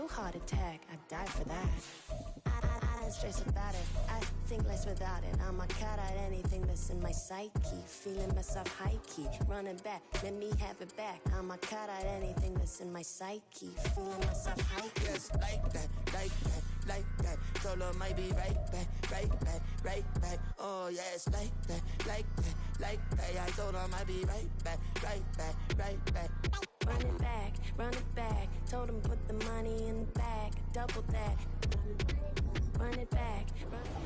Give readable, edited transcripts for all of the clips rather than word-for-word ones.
fatal heart attack. I'd die for that. I don't stress about it. I think less without it. I'm a cat at anything that's in my psyche. Feeling myself high-key. Running back, let me have it back. I'm a cat at anything that's in my psyche. Feeling myself high-key. Yes, like that, like that, like that. Solo might be right back, right back, right back. Oh, yes, like that, like that, like that. I told her I might be right back, right back, right back. Run it back. Told him put the money in the bag. Double that. Run it back.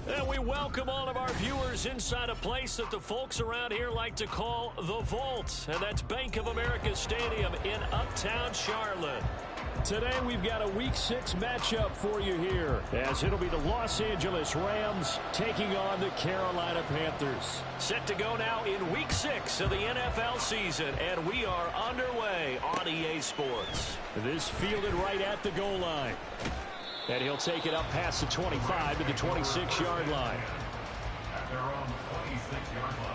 And we welcome all of our viewers inside a place that the folks around here like to call the Vault. And that's Bank of America Stadium in Uptown Charlotte. Today we've got a Week 6 matchup for you here, as it'll be the Los Angeles Rams taking on the Carolina Panthers. Set to go now in Week 6 of the NFL season, and we are underway on EA Sports. This fielded right at the goal line. And he'll take it up past the 25 to the 26-yard line. They're on the 26-yard line.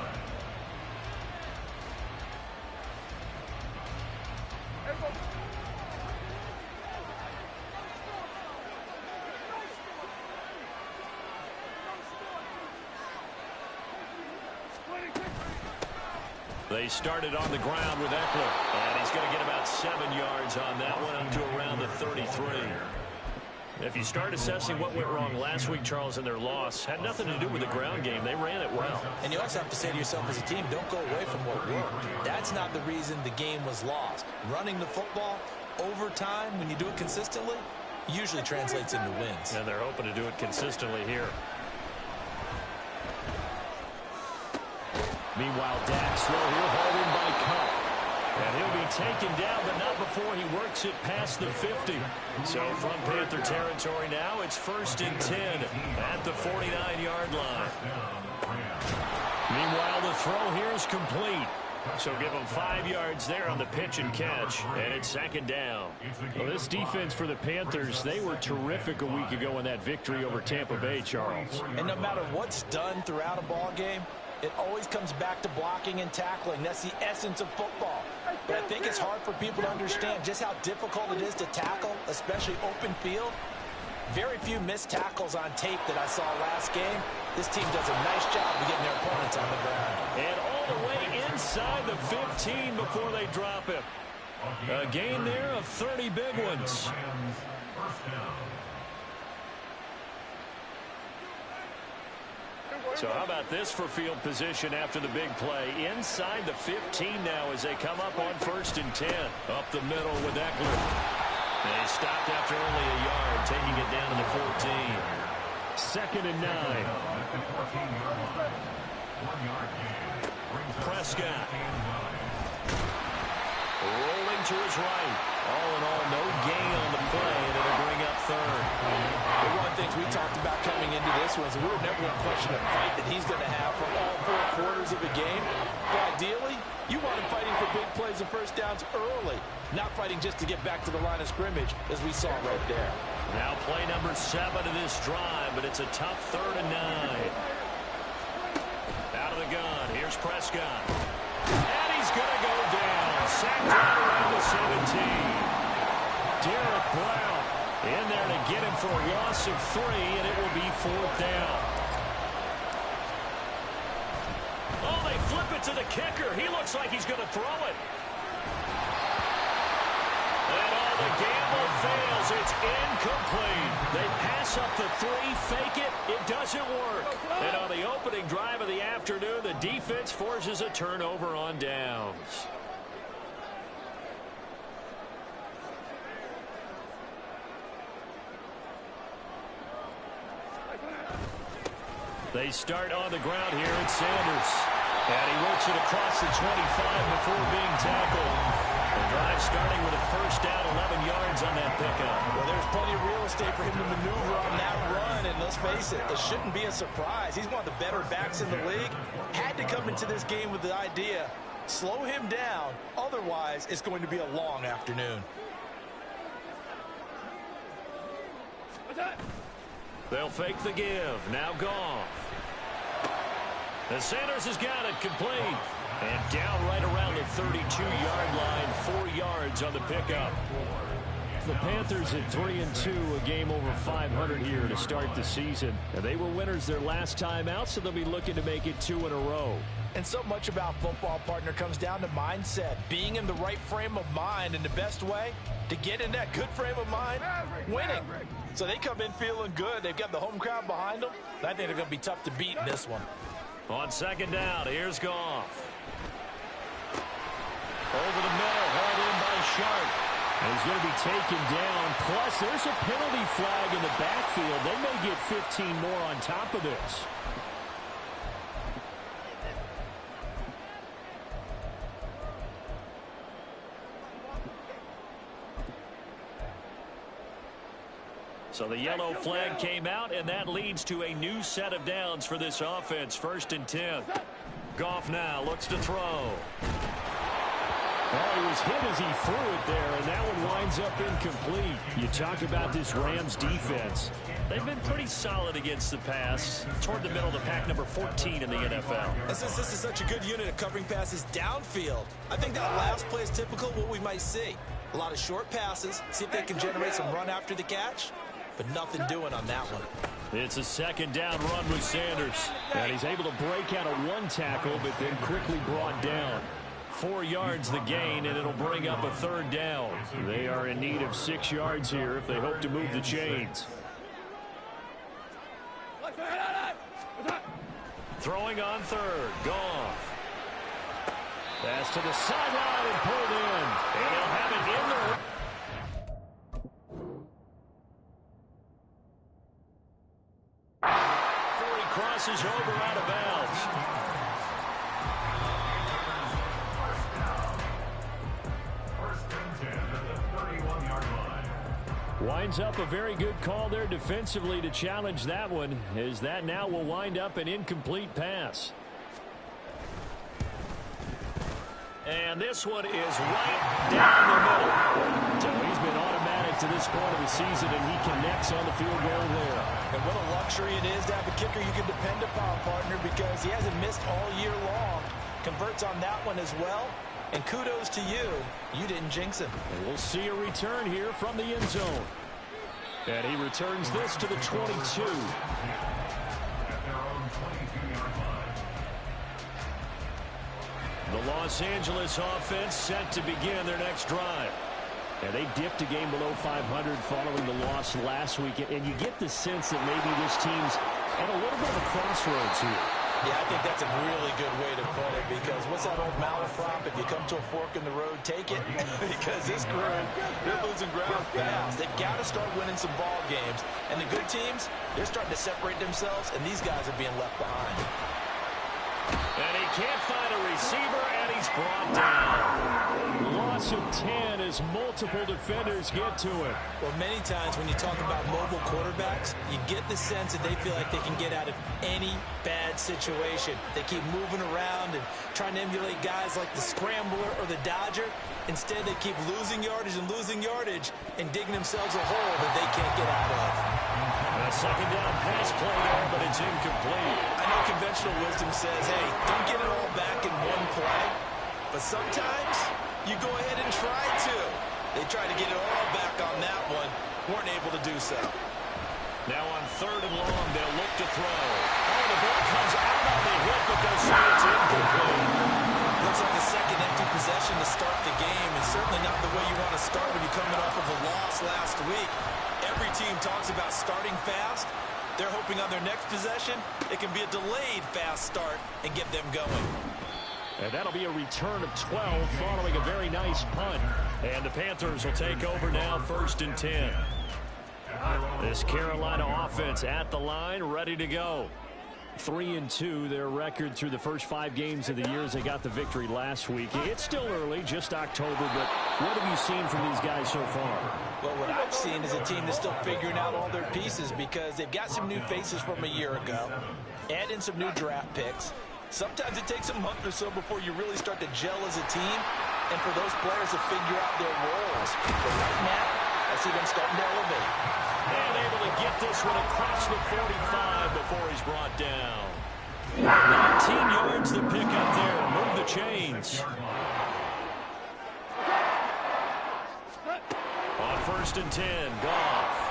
They started on the ground with Eckler, and he's going to get about 7 yards on that one up to around the 33. If you start assessing what went wrong last week, Charles, in their loss, had nothing to do with the ground game. They ran it well. And you also have to say to yourself as a team, don't go away from what worked. That's not the reason the game was lost. Running the football over time, when you do it consistently, usually translates into wins. And they're hoping to do it consistently here. Meanwhile, Dak slow here, hauled in by Cup. And he'll be taken down, but not before he works it past the 50. So from Panther territory now, it's 1st and 10 at the 49-yard line. Meanwhile, the throw here is complete. So give him 5 yards there on the pitch and catch, and it's 2nd down. Well, this defense for the Panthers, they were terrific a week ago in that victory over Tampa Bay, Charles. And no matter what's done throughout a ball game, it always comes back to blocking and tackling. That's the essence of football. But I think it's hard for people to understand just how difficult it is to tackle, especially open field. Very few missed tackles on tape that I saw last game. This team does a nice job of getting their opponents on the ground. And all the way inside the 15 before they drop him. A gain there of 30 big ones. So how about this for field position after the big play? Inside the 15 now as they come up on 1st and 10. Up the middle with Eckler. And he stopped after only a yard, taking it down to the 14. 2nd and 9. Prescott. Rolling to his right. All in all, no gain on the play, and it'll bring up 3rd. One of the things we talked about coming into this was we were never going to question the fight that he's going to have for all 4 quarters of the game. But ideally, you want him fighting for big plays and first downs early, not fighting just to get back to the line of scrimmage, as we saw right there. Now play number 7 of this drive, but it's a tough 3rd and 9. Out of the gun, here's Prescott. And he's going to go down. Sacked right around the 17. Derek Brown in there to get him for a loss of 3, and it will be 4th down. Oh, they flip it to the kicker. He looks like he's going to throw it. And all the gamble fails. It's incomplete. They pass up the 3, fake it. It doesn't work. And on the opening drive of the afternoon, the defense forces a turnover on downs. They start on the ground here at Sanders. And he works it across the 25 before being tackled. The drive starting with a 1st down, 11 yards on that pickup. Well, there's plenty of real estate for him to maneuver on that run. And let's face it, it shouldn't be a surprise. He's one of the better backs in the league. Had to come into this game with the idea, slow him down. Otherwise, it's going to be a long afternoon. They'll fake the give. Now Goff. And Sanders has got it complete. And down right around the 32-yard line, 4 yards on the pickup. The Panthers at 3-2, a game over 500 here to start the season. And they were winners their last time out, so they'll be looking to make it 2 in a row. And so much about football, partner, comes down to mindset. Being in the right frame of mind, and the best way to get in that good frame of mind, winning. So they come in feeling good. They've got the home crowd behind them. I think they're going to be tough to beat in this one. On second down, here's Goff. Over the middle, hauled in by Sharp. And he's going to be taken down. Plus, there's a penalty flag in the backfield. They may get 15 more on top of this. So the yellow flag came out, and that leads to a new set of downs for this offense. 1st and 10. Goff now looks to throw. Oh, he was hit as he threw it there, and that one winds up incomplete. You talk about this Rams defense. They've been pretty solid against the pass. Toward the middle of the pack, number 14 in the NFL. And since this is such a good unit of covering passes downfield, I think that last play is typical of what we might see. A lot of short passes, see if they can generate some run after the catch, but nothing doing on that one. It's a 2nd down run with Sanders. And he's able to break out of 1 tackle, but then quickly brought down. 4 yards the gain, and it'll bring up a 3rd down. They are in need of 6 yards here if they hope to move the chains. Throwing on 3rd, Goff. Pass to the sideline and pulled in. And they'll have it in there. Before he crosses over out of bounds. Winds up a very good call there defensively to challenge that one, as that now will wind up an incomplete pass. And this one is right down the middle. So he's been automatic to this point of the season, and he connects on the field goal there. And what a luxury it is to have a kicker you can depend upon, partner, because he hasn't missed all year long. Converts on that one as well. And kudos to you. You didn't jinx him. And we'll see a return here from the end zone. And he returns this to the 22. The Los Angeles offense set to begin their next drive. And they dipped a game below 500 following the loss last week. And you get the sense that maybe this team's at a little bit of a crossroads here. Yeah, I think that's a really good way to put it, because what's that old malaprop? If you come to a fork in the road, take it. Because this group, they're losing ground fast. They've got to start winning some ball games. And the good teams, they're starting to separate themselves, and these guys are being left behind. And he can't find a receiver, and he's brought down. Loss of 10 as multiple defenders get to it. Well, many times when you talk about mobile quarterbacks, you get the sense that they feel like they can get out of any bad situation. They keep moving around and trying to emulate guys like the Scrambler or the Dodger. Instead, they keep losing yardage and digging themselves a hole that they can't get out of. A 2nd down pass play there, but it's incomplete. I know conventional wisdom says, hey, don't get it all back in one play. But sometimes you go ahead and try to. They tried to get it all back on that one. Weren't able to do so. Now on 3rd and long, they'll look to throw. Oh, the ball comes out on the hit, but they'll say it's incomplete. Looks like a second empty possession to start the game, and certainly not the way you want to start when you're coming off of a loss last week. Every team talks about starting fast. They're hoping on their next possession, it can be a delayed fast start and get them going. And that'll be a return of 12 following a very nice punt. And the Panthers will take over now, 1st and 10. This Carolina offense at the line, ready to go. 3-2, their record through the first 5 games of the year as they got the victory last week. It's still early, just October, but what have you seen from these guys so far? Well, what I've seen is a team that's still figuring out all their pieces, because they've got some new faces from a year ago, add in some new draft picks. Sometimes it takes a month or so before you really start to gel as a team, and for those players to figure out their roles. But right now, I see them starting to elevate. And able to get this one across the 45 before he's brought down. 19 yards the pick up there. Move the chains. On 1st first and 10. Goff.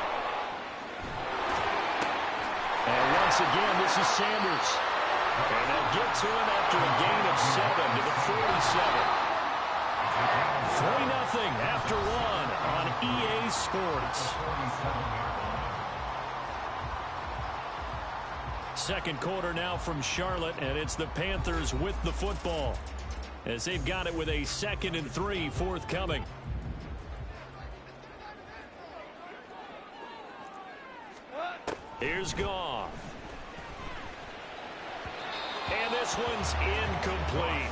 And once again, this is Sanders. And they'll get to him after a gain of 7 to the 47. 3-0 after 1 on EA Sports. Second quarter now from Charlotte, and it's the Panthers with the football as they've got it with a 2nd and 3 forthcoming. Here's Goff. And this one's incomplete.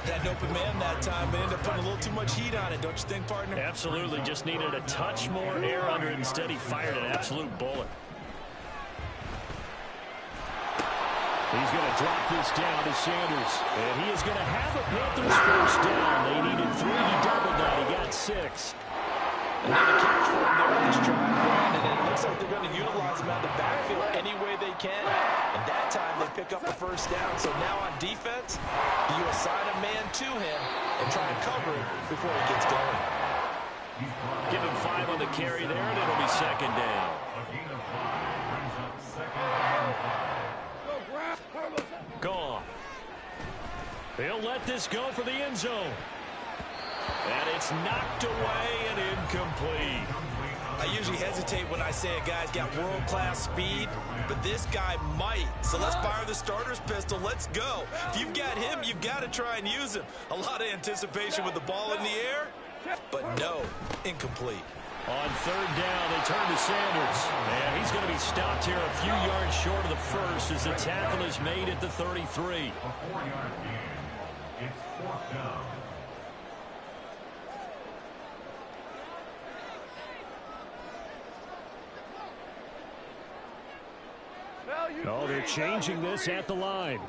Had an open man that time, but ended up putting a little too much heat on it, don't you think, partner? Absolutely. Just needed a touch more air under it. Instead, he fired an absolute bullet. He's going to drop this down to Sanders. And he is going to have a Panthers first down. They needed 3. He doubled that. He got 6. Another catch for him there on this drive, Brandon, and it looks like they're going to utilize him out of the backfield any way they can. And that time they pick up the first down. So now on defense, you assign a man to him and try and cover him before he gets going. Give him 5 on the carry there, and it'll be 2nd down. Goff. He'll let this go for the end zone. And it's knocked away and incomplete. I usually hesitate when I say a guy's got world-class speed, but this guy might. So let's fire the starter's pistol. Let's go. If you've got him, you've got to try and use him. A lot of anticipation with the ball in the air, but no, incomplete. On 3rd down, they turn to Sanders. And he's going to be stopped here a few yards short of the first as the tackle is made at the 33. A 4-yard gain. It's 4th down. Oh, they're changing this at the line.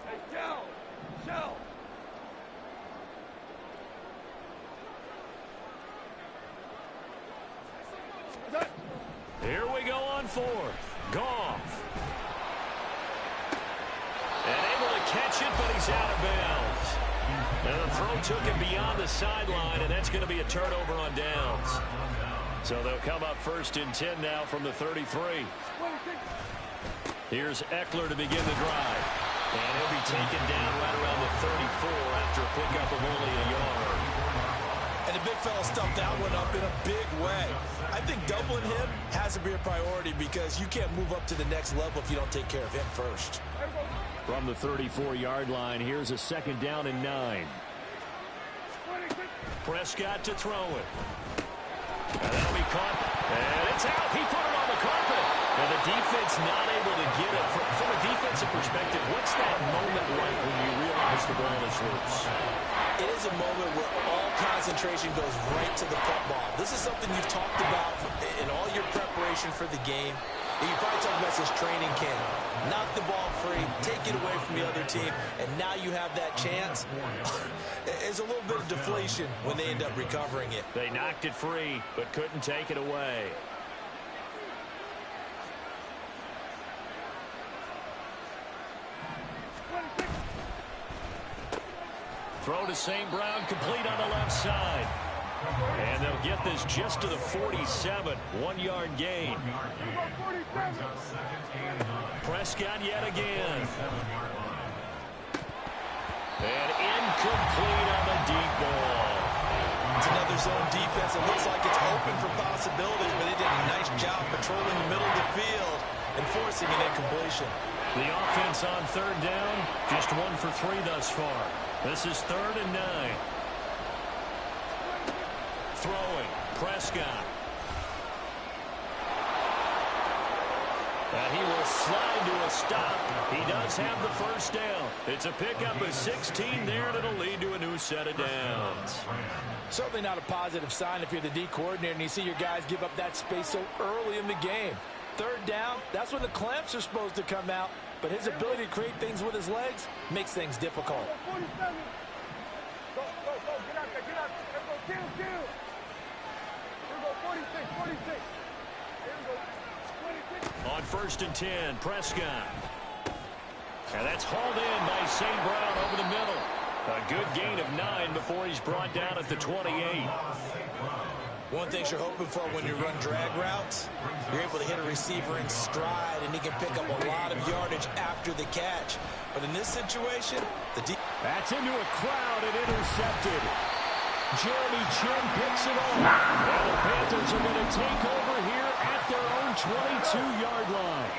Here we go on 4th. Goff. And able to catch it, but he's out of bounds. And the throw took him beyond the sideline, and that's going to be a turnover on downs. So they'll come up 1st and 10 now from the 33. Here's Eckler to begin the drive. And he'll be taken down right around the 34 after a pickup of only a yard. And the big fella stuffed that one up in a big way. I think doubling him has to be a priority because you can't move up to the next level if you don't take care of him first. From the 34-yard line, here's a 2nd down and 9. Prescott to throw it. And that'll be caught. And it's out. He put it on the carpet. And the defense not able to get it. From a defensive perspective, what's that moment like when you realize the ball is loose? It is a moment where all concentration goes right to the football. This is something you've talked about in all your preparation for the game. And you probably talked about this training camp. Knock the ball free, take it away from the other team, and now you have that chance. There's a little bit of deflation when they end up recovering it. They knocked it free, but couldn't take it away. Throw to St. Brown, complete on the left side. And they'll get this just to the 47. 1-yard gain. Prescott yet again. And incomplete on the deep ball. It's another zone defense. It looks like it's open for possibilities, but they did a nice job patrolling the middle of the field and forcing an incompletion. The offense on 3rd down, just 1 for 3 thus far. This is 3rd and 9. Throwing, Prescott. And he will slide to a stop. He does have the first down. It's a pickup of 16 there, and it'll lead to a new set of downs. Certainly not a positive sign if you're the D coordinator and you see your guys give up that space so early in the game. 3rd down, that's when the clamps are supposed to come out, but his ability to create things with his legs makes things difficult. On 1st and 10, Prescott. And that's hauled in by St. Brown over the middle. A good gain of 9 before he's brought down at the 28. One thing you're hoping for when you run drag routes, you're able to hit a receiver in stride, and he can pick up a lot of yardage after the catch. But in this situation, that's into a crowd and intercepted. Jeremy Chinn picks it up. And the Panthers are going to take over here at their own 22-yard line.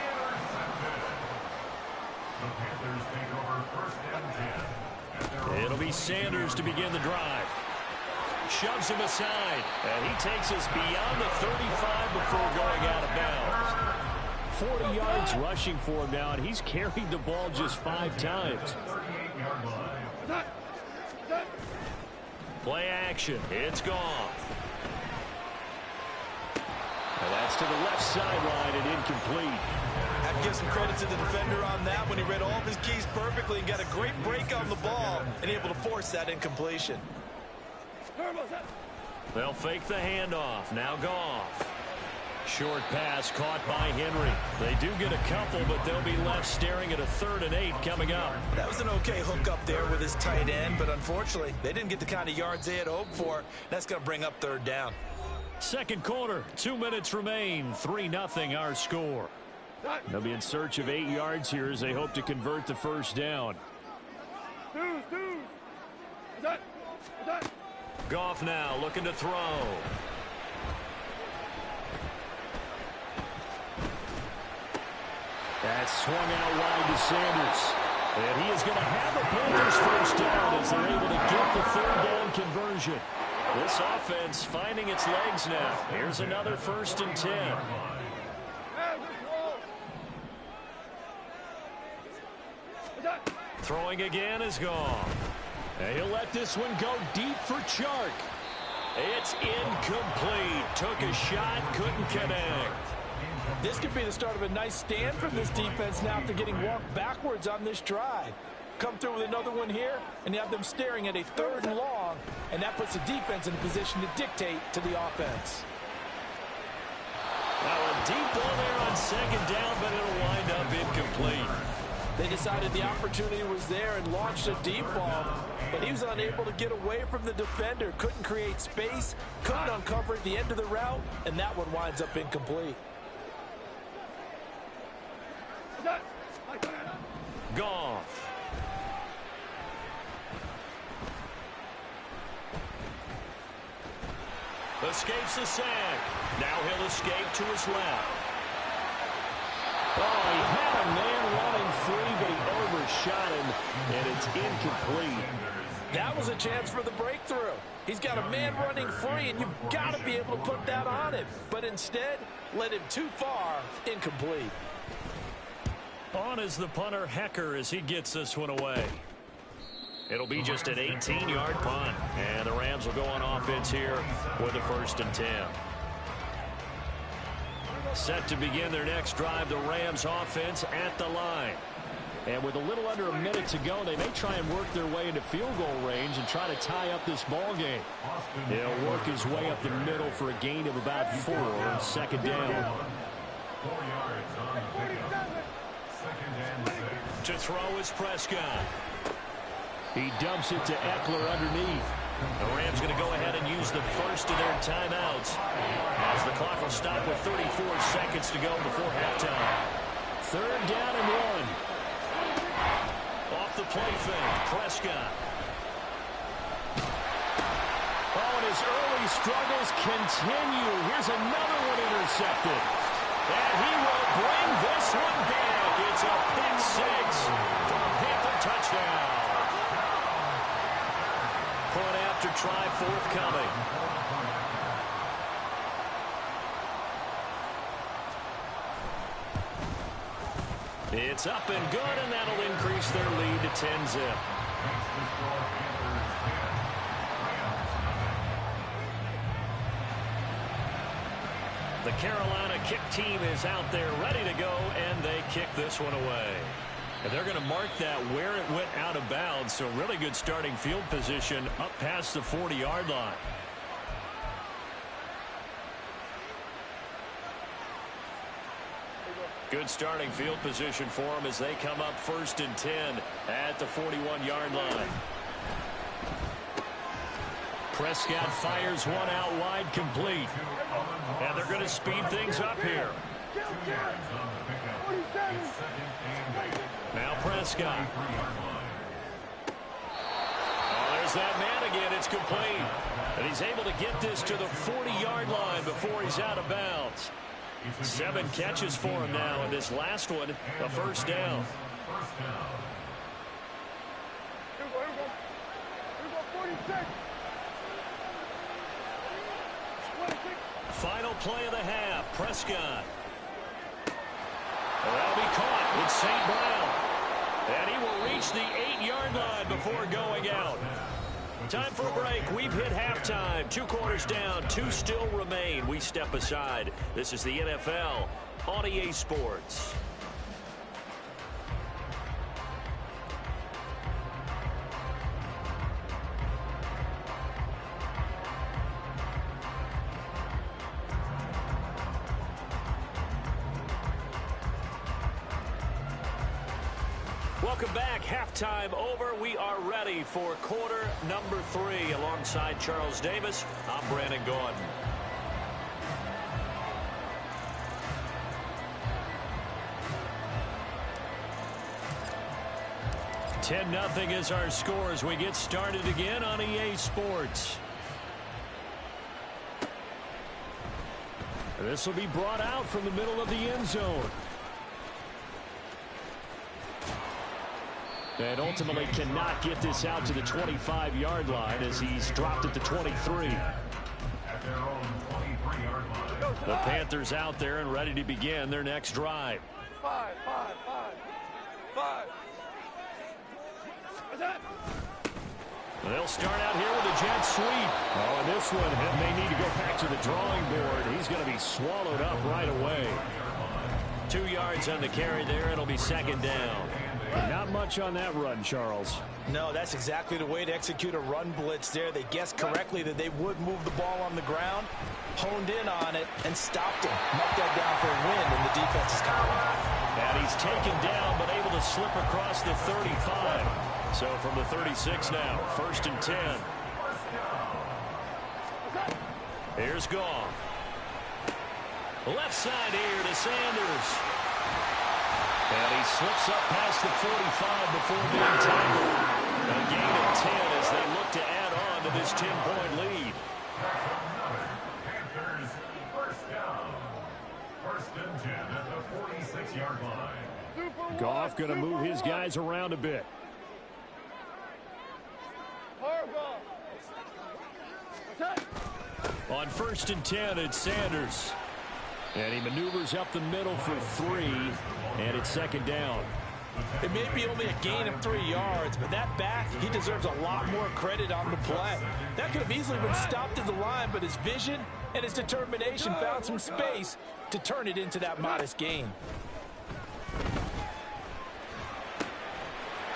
The Panthers take over 1st and 10. It'll be Sanders to begin the drive. Shoves him aside, and he takes us beyond the 35 before going out of bounds. 40 yards rushing for him now, and he's carried the ball just 5 times. 38-yard line. Play action. It's Goff. And that's to the left sideline and incomplete. I have to give some credit to the defender on that when he read all of his keys perfectly and got a great break on the ball and able to force that incompletion. They'll fake the handoff. Now Goff. Short pass caught by Henry. They do get a couple, but they'll be left staring at a 3rd and 8 coming up. That was an okay hook up there with his tight end, but unfortunately, they didn't get the kind of yards they had hoped for. That's going to bring up 3rd down. Second quarter, 2 minutes remain. 3-0 our score. They'll be in search of 8 yards here as they hope to convert the first down. Goff now looking to throw. That's swung out wide to Sanders. And he is going to have a Panthers first down as they're able to get the 3rd down conversion. This offense finding its legs now. Here's another 1st and 10. Throwing again is Goff. And he'll let this one go deep for Chark. It's incomplete. Took a shot, couldn't connect. This could be the start of a nice stand from this defense now after getting walked backwards on this drive. Come through with another one here, and you have them staring at a 3rd and long, and that puts the defense in a position to dictate to the offense. Now a deep ball there on 2nd down, but it'll wind up incomplete. They decided the opportunity was there and launched a deep ball, but he was unable to get away from the defender, couldn't create space, couldn't uncover at the end of the route, and that one winds up incomplete. Goff. Escapes the sack. Now he'll escape to his left. Oh, he had a man running free, but he overshot him, and it's incomplete. That was a chance for the breakthrough. He's got a man running free, and you've got to be able to put that on him. But instead, led him too far, incomplete. On is the punter, Hecker, as he gets this one away. It'll be just an 18-yard punt, and the Rams will go on offense here with a 1st and 10. Set to begin their next drive, the Rams offense at the line. And with a little under a minute to go, they may try and work their way into field goal range and try to tie up this ball game. He'll work his way up the middle for a gain of about 4 on 2nd down. 4 yards on the pickup. 2nd and 6. To throw is Prescott. He dumps it to Eckler underneath. The Rams going to go ahead and use the first of their timeouts as the clock will stop with 34 seconds to go before halftime. 3rd down and 1. Off the play fake, Prescott. Oh, and his early struggles continue. Here's another one intercepted. And he will bring this one back. It's a pick 6 for a Panther touchdown. Point after try forthcoming. It's up and good, and that'll increase their lead to 10-zip. The Carolina kick team is out there ready to go, and they kick this one away. And they're going to mark that where it went out of bounds, so really good starting field position up past the 40-yard line. Good starting field position for them as they come up 1st and 10 at the 41-yard line. Prescott fires one out wide, complete. And they're going to speed things up here. Now Prescott. Oh, there's that man again. It's complete. And he's able to get this to the 40-yard line before he's out of bounds. 7 catches for him now, and this last one, a first down. Final play of the half, Prescott. That'll be caught. It's St. Brown. And he will reach the 8-yard line before going out. Time for a break. We've hit halftime. 2 quarters down. 2 still remain. We step aside. This is the NFL on EA Sports. Welcome back. Halftime over. We are ready for quarter number 3. Alongside Charles Davis, I'm Brandon Gaudin. $10-0 is our score as we get started again on EA Sports. This will be brought out from the middle of the end zone. And ultimately cannot get this out to the 25-yard line as he's dropped at the 23. The Panthers out there and ready to begin their next drive. 5. They'll start out here with a jet sweep. Oh, and this one, they need to go back to the drawing board. He's going to be swallowed up right away. 2 yards on the carry there. It'll be second down. Not much on that run, Charles. No, that's exactly the way to execute a run blitz there. They guessed correctly that they would move the ball on the ground, honed in on it, and stopped him. Knocked that down for a win in the defense's column. And he's taken down, but able to slip across the 35. So from the 36 now, 1st and 10. Here's Goff. Left side here to Sanders. And he slips up past the 45 before being tackled. A gain of 10 as they look to add on to this 10-point lead. Panthers first down. 1st and 10 at the 46-yard line. Goff going to move his guys around a bit. On 1st and 10, it's Sanders. And he maneuvers up the middle for 3, and it's second down. It may be only a gain of 3 yards, but that back, he deserves a lot more credit on the play. That could have easily been stopped at the line, but his vision and his determination found some space to turn it into that modest gain.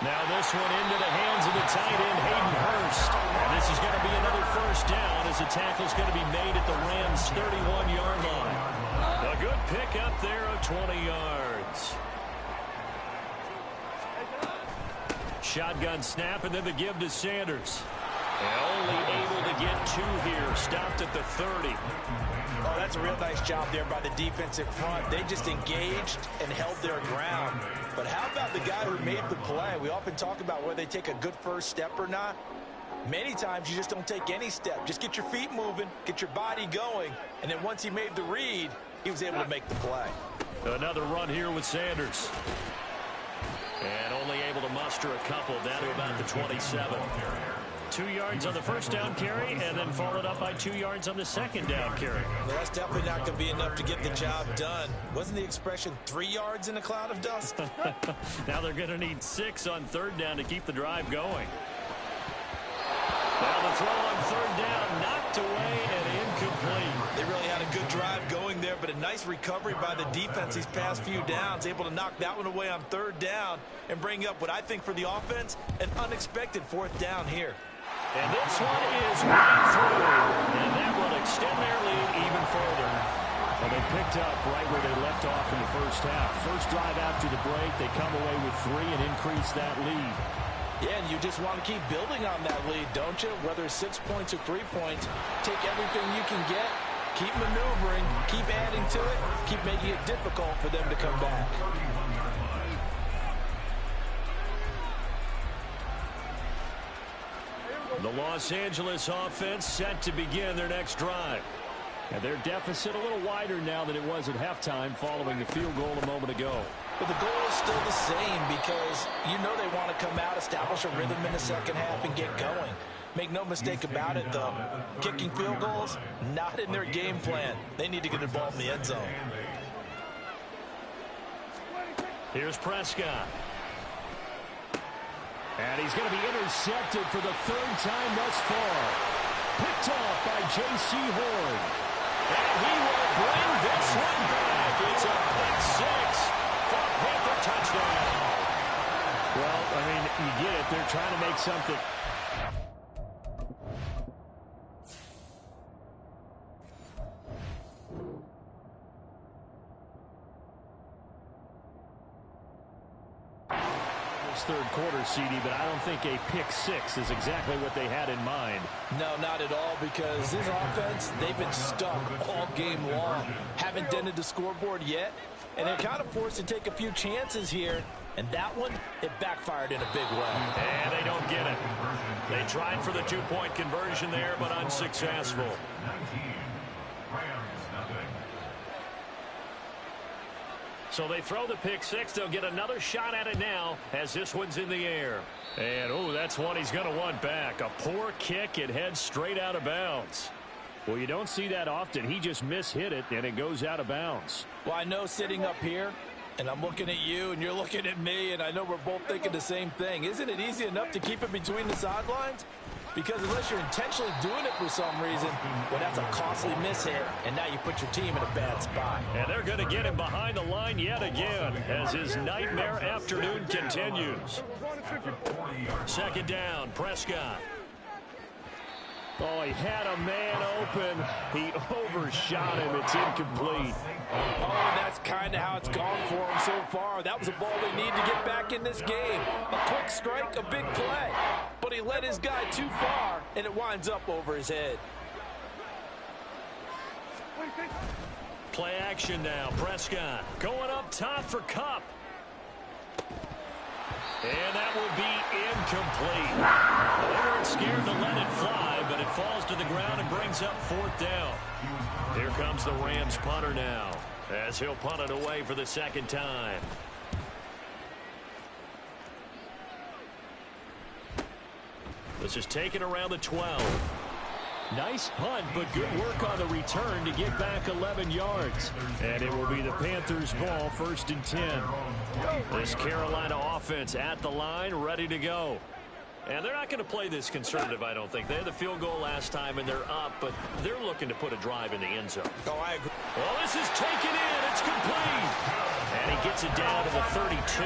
Now this one into the hands of the tight end, Hayden Hurst. And this is going to be another first down as the tackle's going to be made at the Rams' 31-yard line. A good pick up there of 20 yards. Shotgun snap and then the give to Sanders. And only able to get 2 here. Stopped at the 30. Oh, that's a real nice job there by the defensive front. They just engaged and held their ground. But how about the guy who made the play? We often talk about whether they take a good first step or not. Many times you just don't take any step. Just get your feet moving, get your body going, and then once he made the read, he was able to make the play. Another run here with Sanders. And only able to muster a couple down to about the 27. 2 yards on the first down carry, and then followed up by 2 yards on the second down carry. Well, that's definitely not going to be enough to get the job done. Wasn't the expression 3 yards in a cloud of dust? Now they're going to need 6 on 3rd down to keep the drive going. Now the throw on 3rd down, knocked away and incomplete. They really had a good drive going there, but a nice recovery by the defense these past few downs, able to knock that one away on 3rd down and bring up what I think for the offense, an unexpected 4th down here. And this one is right through, and that will extend their lead even further. Well, they picked up right where they left off in the first half. First drive after the break, they come away with 3 and increase that lead. Yeah, and you just want to keep building on that lead, don't you? Whether it's 6 points or 3 points, take everything you can get, keep maneuvering, keep adding to it, keep making it difficult for them to come back. The Los Angeles offense set to begin their next drive. And their deficit a little wider now than it was at halftime following the field goal a moment ago. But the goal is still the same because you know they want to come out, establish a rhythm in the second half, and get going. Make no mistake about it, though. Kicking field goals, not in their game plan. They need to get the ball in the end zone. Here's Prescott. And he's going to be intercepted for the third time thus far. Picked off by J.C. Horn. And he will bring this one back. It's a pick six for Panther touchdown. Well, I mean, you get it. They're trying to make something. Third quarter, CD, but I don't think a pick six is exactly what they had in mind. No, not at all, because this offense, they've been stuck all game long. Haven't dented the scoreboard yet, and they're kind of forced to take a few chances here, and that one, it backfired in a big way. And they don't get it. They tried for the two-point conversion there, but unsuccessful. So they throw the pick six. They'll get another shot at it now as this one's in the air. And, oh, that's one he's going to want back. A poor kick. It heads straight out of bounds. Well, you don't see that often. He just mishit it, and it goes out of bounds. Well, I know sitting up here, and I'm looking at you, and you're looking at me, and I know we're both thinking the same thing. Isn't it easy enough to keep it between the sidelines? Because unless you're intentionally doing it for some reason, well, that's a costly mishit, and now you put your team in a bad spot. And they're going to get him behind the line yet again as his nightmare afternoon continues. Second down, Prescott. Oh, he had a man open. He overshot him. It's incomplete. Oh, that's kind of how it's gone for him so far. That was a ball they need to get back in this game. A quick strike, a big play. But he led his guy too far, and it winds up over his head. Play action now. Prescott going up top for Kupp. And that will be incomplete. They weren't scared to let it fly, but it falls to the ground and brings up fourth down. Here comes the Rams punter now, as he'll punt it away for the second time. This is taken around the 12. Nice punt, but good work on the return to get back 11 yards. And it will be the Panthers' ball, 1st and 10. This Carolina offense at the line, ready to go. And they're not going to play this conservative, I don't think. They had the field goal last time, and they're up, but they're looking to put a drive in the end zone. Oh, I agree. Well, this is taken in. It's complete. And he gets it down to the 32.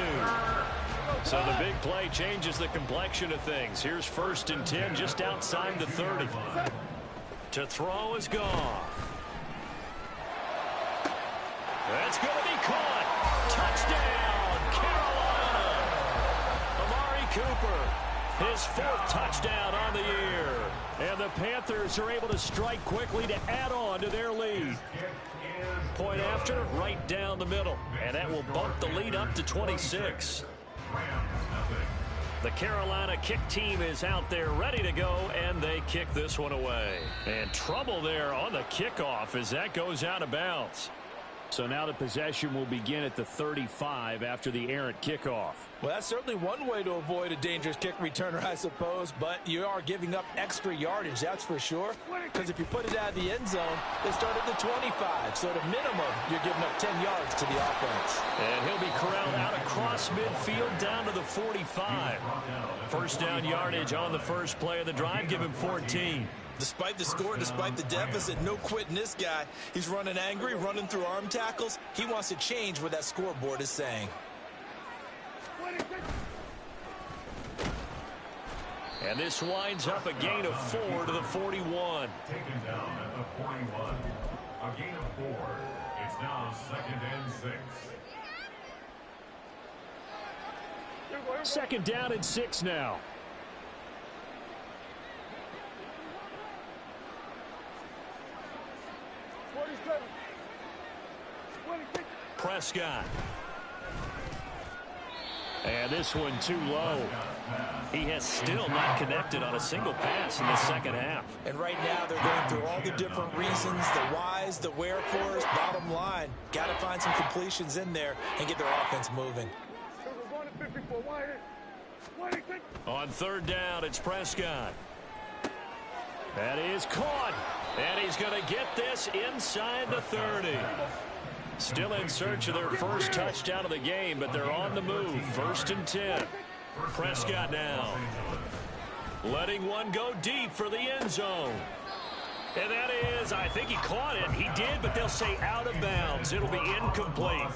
So the big play changes the complexion of things. Here's 1st and 10 just outside the 30. To throw is Goff. That's going to be caught. Touchdown, Carolina. Amari Cooper, his 4th touchdown on the year. And the Panthers are able to strike quickly to add on to their lead. Point after, right down the middle. And that will bump the lead up to 26. The Carolina kick team is out there ready to go, and they kick this one away. And trouble there on the kickoff as that goes out of bounds. So now the possession will begin at the 35 after the errant kickoff. Well, that's certainly one way to avoid a dangerous kick returner, I suppose, but you are giving up extra yardage, that's for sure, because if you put it out of the end zone, they start at the 25, so at a minimum, you're giving up 10 yards to the offense. And he'll be corralled out across midfield down to the 45. First down yardage on the first play of the drive, give him 14. Despite the score, despite the deficit, no quitting this guy. He's running angry, running through arm tackles. He wants to change what that scoreboard is saying. And this winds up a gain of 4 to the 41. Taken down at the 41. A gain of 4. It's now 2nd and 6. Second down and 6 now. Prescott. And this one too low. He has still not connected on a single pass in the second half. And right now they're going through all the different reasons, the whys, the wherefores. Bottom line, got to find some completions in there and get their offense moving. On third down, it's Prescott. That is caught. And he's going to get this inside the 30. Still in search of their first touchdown of the game, but they're on the move. First and 10. Prescott now. Letting one go deep for the end zone. And that is, I think he caught it. He did, but they'll say out of bounds. It'll be incomplete.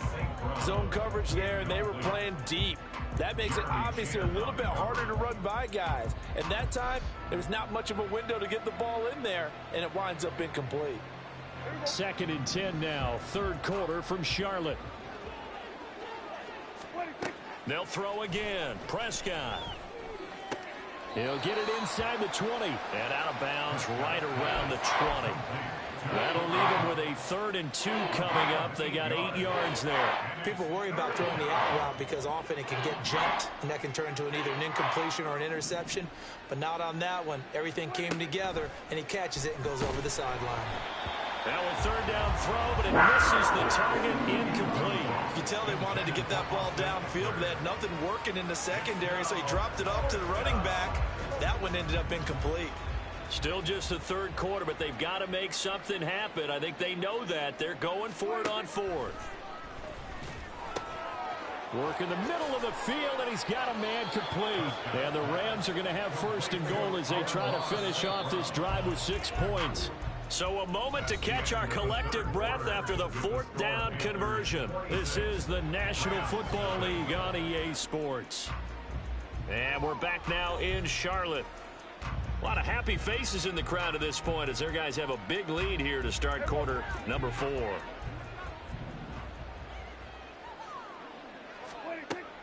Zone coverage there, and they were playing deep. That makes it obviously a little bit harder to run by guys. And that time, there was not much of a window to get the ball in there, and it winds up incomplete. Second and 10 now, third quarter from Charlotte. They'll throw again. Prescott. He'll get it inside the 20 and out of bounds right around the 20. That'll leave him with a 3rd and 2 coming up. They got 8 yards there. People worry about throwing the out route because often it can get jumped, and that can turn into either an incompletion or an interception. But not on that one. Everything came together, and he catches it and goes over the sideline. Now a third down throw, but it misses the target, incomplete. You can tell they wanted to get that ball downfield, but they had nothing working in the secondary, so he dropped it off to the running back. That one ended up incomplete. Still just the third quarter, but they've got to make something happen. I think they know that. They're going for it on 4th. Work in the middle of the field, and he's got a man complete. And the Rams are going to have 1st and goal as they try to finish off this drive with 6 points. So a moment to catch our collective breath after the 4th down conversion. This is the National Football League on EA Sports. And we're back now in Charlotte. A lot of happy faces in the crowd at this point as their guys have a big lead here to start quarter number 4.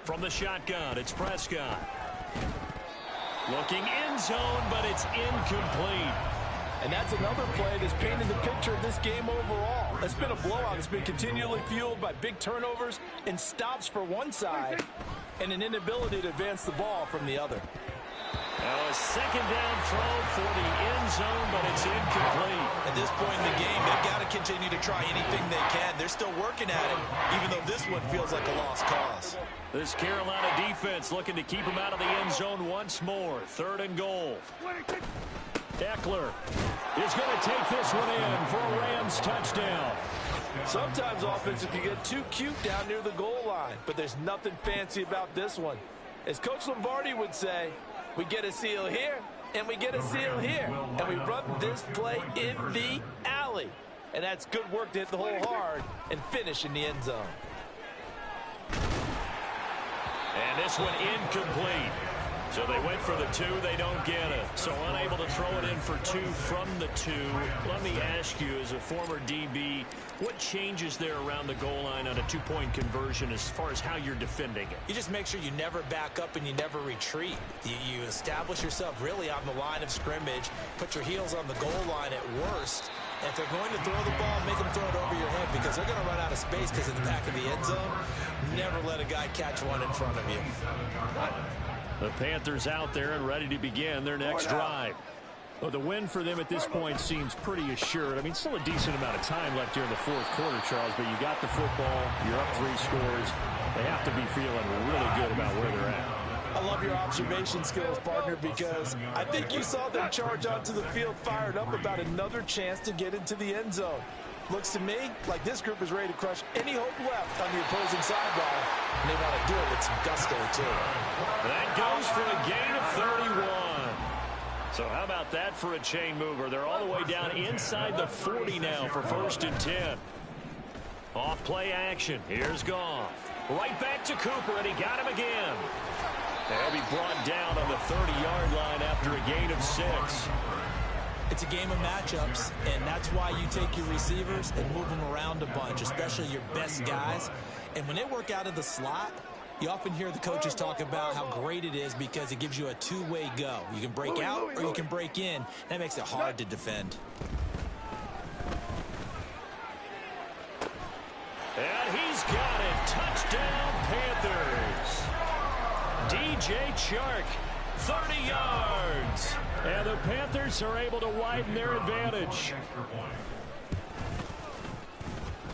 From the shotgun, it's Prescott. Looking end zone, but it's incomplete. And that's another play that's painted the picture of this game overall. It's been a blowout. It's been continually fueled by big turnovers and stops for one side and an inability to advance the ball from the other. Now a second down throw for the end zone, but it's incomplete. At this point in the game, they've got to continue to try anything they can. They're still working at it, even though this one feels like a lost cause. This Carolina defense looking to keep him out of the end zone once more. 3rd and goal. Eckler is going to take this one in for a Rams touchdown. Sometimes offenses can get too cute down near the goal line, but there's nothing fancy about this one. As Coach Lombardi would say, we get a seal here, and we get a seal here, and we run this play in the alley. And that's good work to hit the hole hard and finish in the end zone. And this one incomplete. So they went for the 2, they don't get it. So unable to throw it in for 2 from the 2. Let me ask you, as a former DB, what changes there around the goal line on a 2-point conversion as far as how you're defending it? You just make sure you never back up and you never retreat. You establish yourself really on the line of scrimmage, put your heels on the goal line at worst. And if they're going to throw the ball, make them throw it over your head because they're going to run out of space because of the back of the end zone. Never let a guy catch one in front of you. The Panthers out there and ready to begin their next drive. Well, the win for them at this point seems pretty assured. I mean, still a decent amount of time left here in the 4th quarter, Charles, but you got the football, you're up 3 scores. They have to be feeling really good about where they're at. I love your observation skills, partner, because I think you saw them charge onto the field fired up about another chance to get into the end zone. Looks to me like this group is ready to crush any hope left on the opposing sideline, and they want to do it with some gusto, too. That goes for a gain of 31. So how about that for a chain mover? They're all the way down inside the 40 now for 1st and 10. Off play action. Here's Goff. Right back to Cooper, and he got him again. They'll be brought down on the 30-yard line after a gain of 6. It's a game of matchups, and that's why you take your receivers and move them around a bunch, especially your best guys. And when they work out of the slot, You often hear the coaches talk about how great it is because it gives you a two-way go. You can break out or you can break in. That makes it hard to defend. And he's got it. Touchdown, Panthers. DJ Chark, 30 yards. And the Panthers are able to widen their advantage.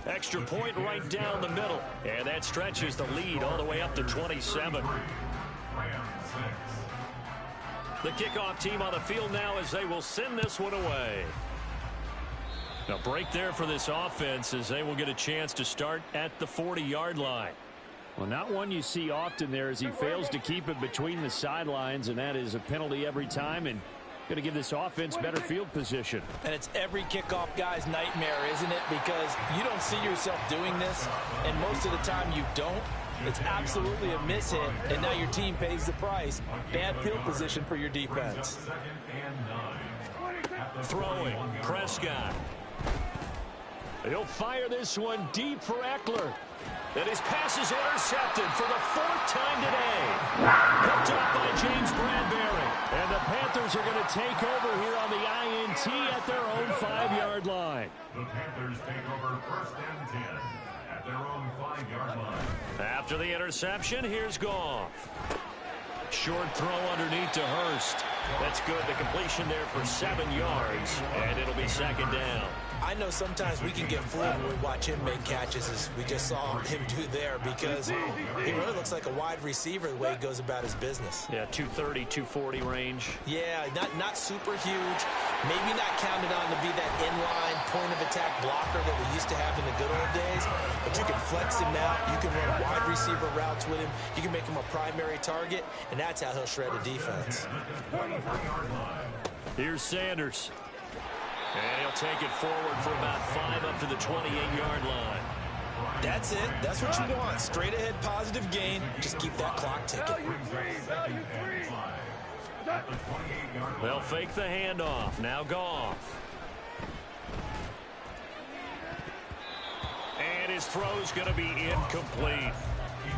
Extra point right down the middle. And that stretches the lead all the way up to 27. The kickoff team on the field now as they will send this one away. A break there for this offense as they will get a chance to start at the 40-yard line. Well, not one you see often there as he fails to keep it between the sidelines, and that is a penalty every time and going to give this offense better field position. And it's every kickoff guy's nightmare, isn't it? Because you don't see yourself doing this, and most of the time you don't. It's absolutely a mishit, and now your team pays the price. Bad field position for your defense. Throwing, Prescott. He'll fire this one deep for Eckler. And his pass is intercepted for the 4th time today. Picked up by James Bradbury. And the Panthers are going to take over here on the INT at their own 5-yard line. The Panthers take over 1st and 10 at their own 5-yard line. After the interception, here's Goff. Short throw underneath to Hurst. That's good. The completion there for 7 yards. And it'll be 2nd down. I know sometimes we can get fooled when we watch him make catches, as we just saw him do there, because he really looks like a wide receiver the way he goes about his business. Yeah, 230, 240 range. Yeah, not super huge. Maybe not counted on to be that inline point-of-attack blocker that we used to have in the good old days, but you can flex him out. You can run wide receiver routes with him. You can make him a primary target, and that's how he'll shred a defense. Here's Sanders. And he'll take it forward for about 5 up to the 28-yard line. That's it. That's what you want. Straight ahead positive gain. Just keep that clock ticking. They'll fake the handoff. Now Goff. And his throw's going to be incomplete.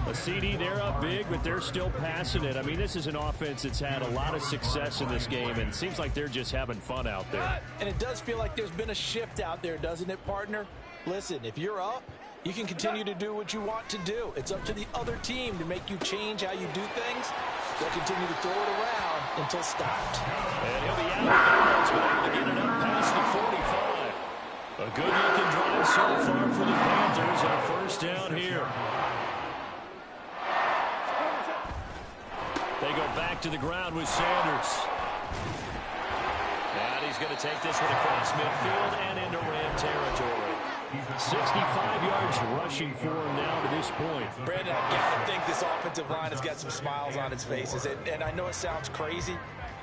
A CD, they're up big, but they're still passing it. I mean, this is an offense that's had a lot of success in this game, and it seems like they're just having fun out there. And it does feel like there's been a shift out there, doesn't it, partner? Listen, if you're up, you can continue to do what you want to do. It's up to the other team to make you change how you do things. They'll continue to throw it around until stopped. And he'll be out of bounds, but able to get it up past the 45. A good-looking drive so far for the Panthers, and a 1st down here. They go back to the ground with Sanders. And he's going to take this one across midfield and into Ram territory. 65 yards rushing for him now to this point. Brandon, I've got to think this offensive line has got some smiles on its faces. And I know it sounds crazy,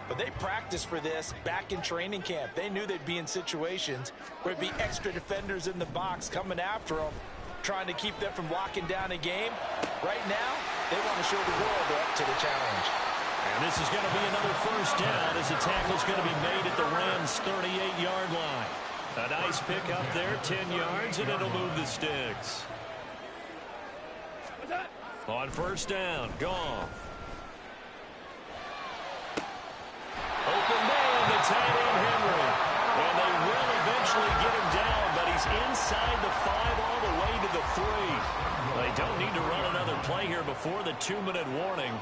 but they practiced for this back in training camp. They knew they'd be in situations where it'd be extra defenders in the box coming after them, trying to keep them from locking down a game. Right now, they want to show the world they're up to the challenge. And this is going to be another 1st down as the tackle's going to be made at the Rams' 38-yard line. A nice pick up there, 10 yards, and it'll move the sticks. On 1st down, Goff. Open man to tight end Henry. And they will eventually get him down, but he's inside the 5 all the way to the 3. They don't need to run another play here before the 2-minute warning.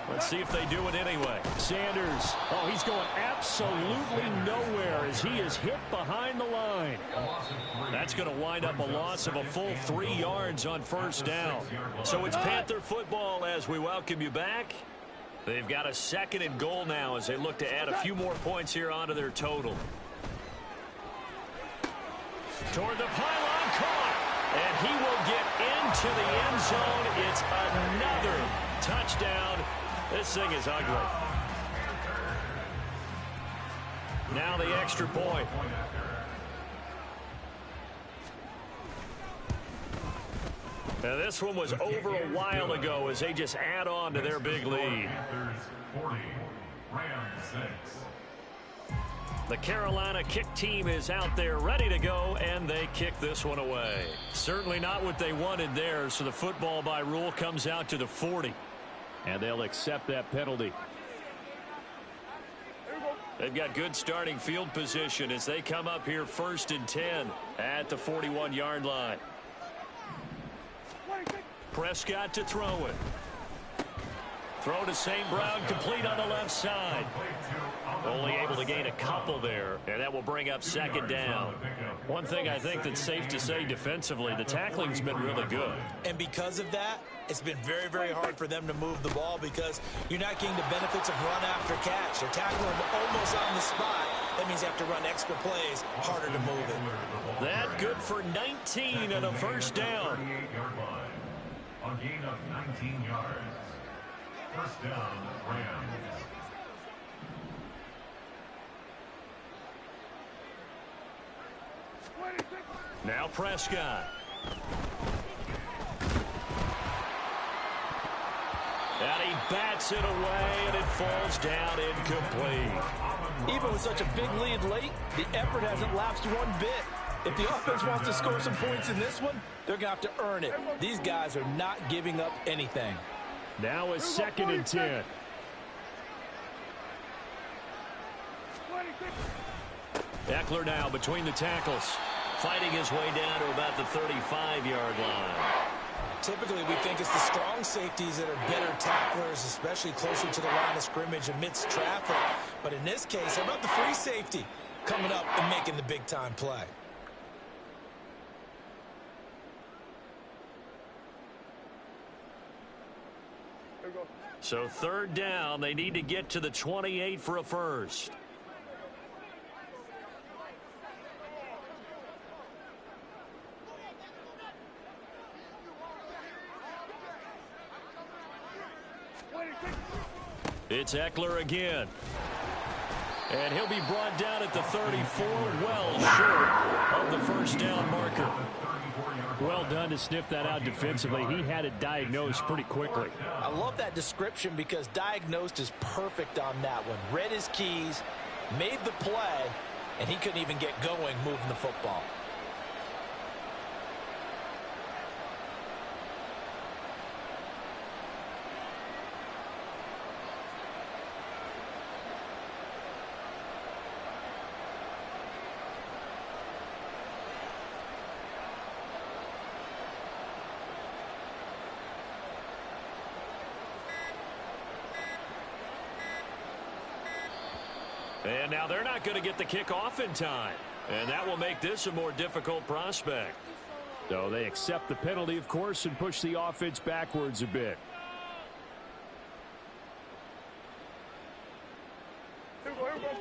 Let's see if they do it anyway. Sanders, he's going absolutely nowhere as he is hit behind the line. That's going to wind up a loss of a full 3 yards on 1st down. So it's Panther football as we welcome you back. They've got a 2nd and goal now as they look to add a few more points here onto their total. Toward the pylon, caught. And he will get into the end zone. It's another touchdown. This thing is ugly. Now the extra point. Now this one was over a while ago as they just add on to their big lead. 40, Rams 6. The Carolina kick team is out there ready to go, and they kick this one away. Certainly not what they wanted there, so the football by rule comes out to the 40. And they'll accept that penalty. They've got good starting field position as they come up here 1st and 10 at the 41-yard line. Prescott to throw it. Throw to St. Brown, complete on the left side. Only able to gain a couple there, and that will bring up 2nd down. One thing I think that's safe to say defensively, the tackling's been really good. And because of that, it's been very, very hard for them to move the ball because you're not getting the benefits of run after catch. They're tackling them almost on the spot. That means you have to run extra plays, harder to move it. That good for 19 and a 1st down. A gain of 19 yards. 1st down, Rams. Now Prescott. And he bats it away, and it falls down incomplete. Even with such a big lead late, the effort hasn't lapsed one bit. If the offense wants to score some points in this one, they're going to have to earn it. These guys are not giving up anything. Now a 2nd and 10. Eckler now between the tackles, fighting his way down to about the 35-yard line. Typically, we think it's the strong safeties that are better tacklers, especially closer to the line of scrimmage amidst traffic. But in this case, how about the free safety coming up and making the big-time play? So 3rd down, they need to get to the 28 for a first. It's Eckler again. And he'll be brought down at the 34, well short of the 1st down marker. Well done to sniff that out defensively. He had it diagnosed pretty quickly. I love that description because diagnosed is perfect on that one. Read his keys, made the play, and he couldn't even get going moving the football. And now they're not going to get the kickoff in time. And that will make this a more difficult prospect. So they accept the penalty, of course, and push the offense backwards a bit.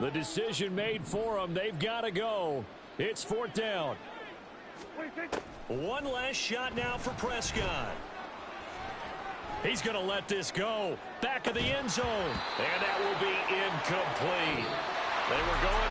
The decision made for them. They've got to go. It's 4th down. One last shot now for Prescott. He's going to let this go. Back of the end zone. And that will be incomplete. They were going